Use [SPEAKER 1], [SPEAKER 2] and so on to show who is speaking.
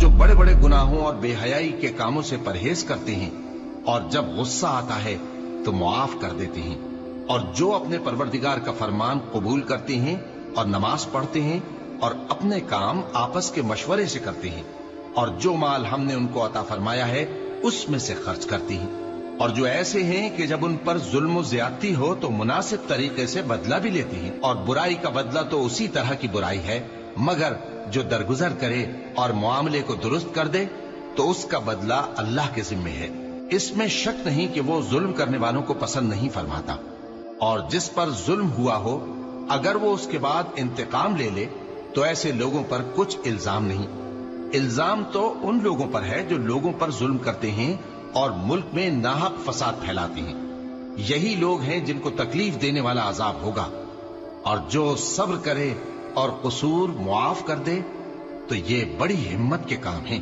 [SPEAKER 1] जो बड़े बड़े गुनाहों और बेहयाई के कामों से परहेज करते हैं और जब गुस्सा आता है तो मुआफ कर देते हैं, और जो अपने परवरदिगार का फरमान कबूल करते हैं और नमाज पढ़ते हैं और अपने काम आपस के मशवरे से करते हैं, और जो माल हमने उनको अता फरमाया है उसमें से खर्च करती हैं, और जो ऐसे हैं कि जब उन पर जुल्म ज्यादती हो तो मुनासिब तरीके से बदला भी लेती हैं, और बुराई का बदला तो उसी तरह की बुराई है, मगर जो दरगुजर करे और मामले को दुरुस्त कर दे तो उसका बदला अल्लाह के जिम्मे है। इसमें शक नहीं कि वो जुल्म करने वालों को पसंद नहीं फरमाता। और जिस पर जुल्म हुआ हो अगर वो उसके बाद इंतकाम ले ले तो ऐसे लोगों पर कुछ इल्जाम नहीं। इल्जाम तो उन लोगों पर है जो लोगों पर जुल्म करते हैं और मुल्क में नाहक फसाद फैलाते हैं। यही लोग हैं जिनको तकलीफ देने वाला अजाब होगा। और जो सब्र करे और कसूर मुआफ कर दे तो ये बड़ी हिम्मत के काम हैं।